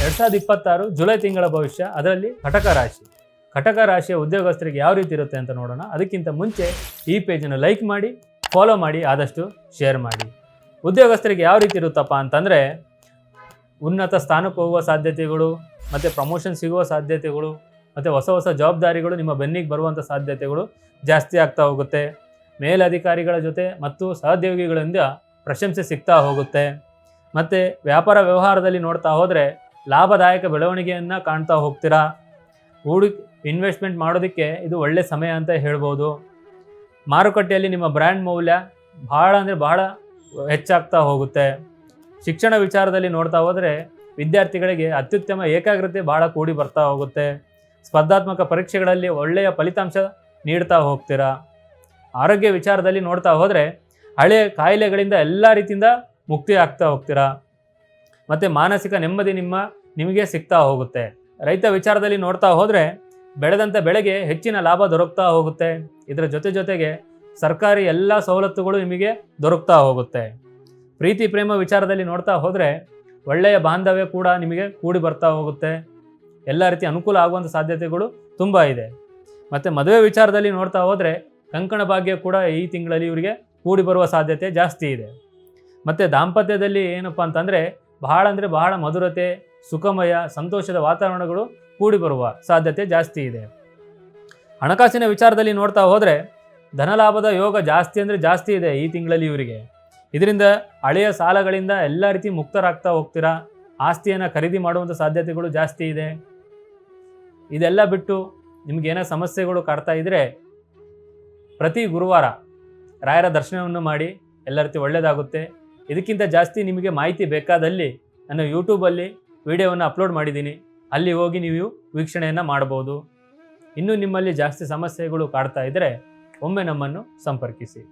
2026 July ತಿಂಗಳ ಭವಿಷ್ಯ, ಅದರಲ್ಲಿ ಕಟಕ ರಾಶಿ. ಕಟಕ ರಾಶಿಯ ಉದ್ಯೋಗಸ್ಥರಿಗೆ ಯಾವ ರೀತಿ ಇರುತ್ತೆ ಅಂತ ನೋಡೋಣ. ಅದಕ್ಕಿಂತ ಮುಂಚೆ ಈ ಪೇಜನ್ನು ಲೈಕ್ ಮಾಡಿ, ಫಾಲೋ ಮಾಡಿ, ಆದಷ್ಟು ಶೇರ್ ಮಾಡಿ. ಉದ್ಯೋಗಸ್ಥರಿಗೆ ಯಾವ ರೀತಿ ಇರುತ್ತಪ್ಪ ಅಂತಂದರೆ, ಉನ್ನತ ಸ್ಥಾನಕ್ಕೆ ಹೋಗುವ ಸಾಧ್ಯತೆಗಳು, ಮತ್ತು ಪ್ರಮೋಷನ್ ಸಿಗುವ ಸಾಧ್ಯತೆಗಳು, ಮತ್ತು ಹೊಸ ಹೊಸ ಜವಾಬ್ದಾರಿಗಳು ನಿಮ್ಮ ಬೆನ್ನಿಗೆ ಬರುವಂಥ ಸಾಧ್ಯತೆಗಳು ಜಾಸ್ತಿ ಆಗ್ತಾ ಹೋಗುತ್ತೆ. ಮೇಲಧಿಕಾರಿಗಳ ಜೊತೆ ಮತ್ತು ಸಹೋದ್ಯೋಗಿಗಳಿಂದ ಪ್ರಶಂಸೆ ಸಿಗ್ತಾ ಹೋಗುತ್ತೆ. ಮತ್ತು ವ್ಯಾಪಾರ ವ್ಯವಹಾರದಲ್ಲಿ ನೋಡ್ತಾ ಹೋದರೆ ಲಾಭದಾಯಕ ಬೆಳವಣಿಗೆಯನ್ನು ಕಾಣ್ತಾ ಹೋಗ್ತೀರಾ. ಇನ್ವೆಸ್ಟ್ಮೆಂಟ್ ಮಾಡೋದಕ್ಕೆ ಇದು ಒಳ್ಳೆಯ ಸಮಯ ಅಂತ ಹೇಳ್ಬೋದು. ಮಾರುಕಟ್ಟೆಯಲ್ಲಿ ನಿಮ್ಮ ಬ್ರ್ಯಾಂಡ್ ಮೌಲ್ಯ ಬಹಳ ಹೆಚ್ಚಾಗ್ತಾ ಹೋಗುತ್ತೆ. ಶಿಕ್ಷಣ ವಿಚಾರದಲ್ಲಿ ನೋಡ್ತಾ ಹೋದರೆ ವಿದ್ಯಾರ್ಥಿಗಳಿಗೆ ಅತ್ಯುತ್ತಮ ಏಕಾಗ್ರತೆ ಭಾಳ ಕೂಡಿ ಬರ್ತಾ ಹೋಗುತ್ತೆ. ಸ್ಪರ್ಧಾತ್ಮಕ ಪರೀಕ್ಷೆಗಳಲ್ಲಿ ಒಳ್ಳೆಯ ಫಲಿತಾಂಶ ನೀಡ್ತಾ ಹೋಗ್ತೀರಾ. ಆರೋಗ್ಯ ವಿಚಾರದಲ್ಲಿ ನೋಡ್ತಾ ಹೋದರೆ ಹಳೆಯ ಕಾಯಿಲೆಗಳಿಂದ ಎಲ್ಲ ರೀತಿಯಿಂದ ಮುಕ್ತಿ ಆಗ್ತಾ ಹೋಗ್ತೀರಾ. ಮತ್ತು ಮಾನಸಿಕ ನೆಮ್ಮದಿ ನಿಮಗೆ ಸಿಗ್ತಾ ಹೋಗುತ್ತೆ. ರೈತ ವಿಚಾರದಲ್ಲಿ ನೋಡ್ತಾ ಹೋದರೆ ಬೆಳೆದಂಥ ಬೆಳೆಗೆ ಹೆಚ್ಚಿನ ಲಾಭ ದೊರಕ್ತಾ ಹೋಗುತ್ತೆ. ಇದರ ಜೊತೆಗೆ ಸರ್ಕಾರಿ ಎಲ್ಲ ಸವಲತ್ತುಗಳು ನಿಮಗೆ ದೊರಕ್ತಾ ಹೋಗುತ್ತೆ. ಪ್ರೀತಿ ಪ್ರೇಮ ವಿಚಾರದಲ್ಲಿ ನೋಡ್ತಾ ಹೋದರೆ ಒಳ್ಳೆಯ ಬಾಂಧವ್ಯ ಕೂಡ ನಿಮಗೆ ಕೂಡಿ ಬರ್ತಾ ಹೋಗುತ್ತೆ. ಎಲ್ಲ ರೀತಿ ಅನುಕೂಲ ಆಗುವಂಥ ಸಾಧ್ಯತೆಗಳು ತುಂಬ ಇದೆ. ಮತ್ತು ಮದುವೆ ವಿಚಾರದಲ್ಲಿ ನೋಡ್ತಾ ಹೋದರೆ ಕಂಕಣ ಭಾಗ್ಯ ಕೂಡ ಈ ತಿಂಗಳಲ್ಲಿ ಇವರಿಗೆ ಕೂಡಿ ಬರುವ ಸಾಧ್ಯತೆ ಜಾಸ್ತಿ ಇದೆ. ಮತ್ತು ದಾಂಪತ್ಯದಲ್ಲಿ ಏನಪ್ಪ ಅಂತಂದರೆ ಬಹಳ ಮಧುರತೆ, ಸುಖಮಯ, ಸಂತೋಷದ ವಾತಾವರಣಗಳು ಕೂಡಿ ಬರುವ ಸಾಧ್ಯತೆ ಜಾಸ್ತಿ ಇದೆ. ಹಣಕಾಸಿನ ವಿಚಾರದಲ್ಲಿ ನೋಡ್ತಾ ಹೋದರೆ ಧನಲಾಭದ ಯೋಗ ಜಾಸ್ತಿ ಇದೆ ಈ ತಿಂಗಳಲ್ಲಿ ಇವರಿಗೆ. ಇದರಿಂದ ಹಳೆಯ ಸಾಲಗಳಿಂದ ಎಲ್ಲ ರೀತಿ ಮುಕ್ತರಾಗ್ತಾ ಹೋಗ್ತೀರಾ. ಆಸ್ತಿಯನ್ನು ಖರೀದಿ ಮಾಡುವಂಥ ಸಾಧ್ಯತೆಗಳು ಜಾಸ್ತಿ ಇದೆ. ಇದೆಲ್ಲ ಬಿಟ್ಟು ನಿಮಗೇನೋ ಸಮಸ್ಯೆಗಳು ಕಾಡ್ತಾ ಇದ್ದರೆ ಪ್ರತಿ ಗುರುವಾರ ರಾಯರ ದರ್ಶನವನ್ನು ಮಾಡಿ, ಎಲ್ಲ ರೀತಿ ಒಳ್ಳೆಯದಾಗುತ್ತೆ. ಇದಕ್ಕಿಂತ ಜಾಸ್ತಿ ನಿಮಗೆ ಮಾಹಿತಿ ಬೇಕಾದಲ್ಲಿ ನಾನು ಯೂಟ್ಯೂಬಲ್ಲಿ ವಿಡಿಯೋವನ್ನು ಅಪ್ಲೋಡ್ ಮಾಡಿದ್ದೀನಿ, ಅಲ್ಲಿ ಹೋಗಿ ನೀವು ವೀಕ್ಷಣೆಯನ್ನು ಮಾಡ್ಬೋದು. ಇನ್ನೂ ನಿಮ್ಮಲ್ಲಿ ಜಾಸ್ತಿ ಸಮಸ್ಯೆಗಳು ಕಾಡ್ತಾ ಇದ್ದರೆ ಒಮ್ಮೆ ನಮ್ಮನ್ನು ಸಂಪರ್ಕಿಸಿ.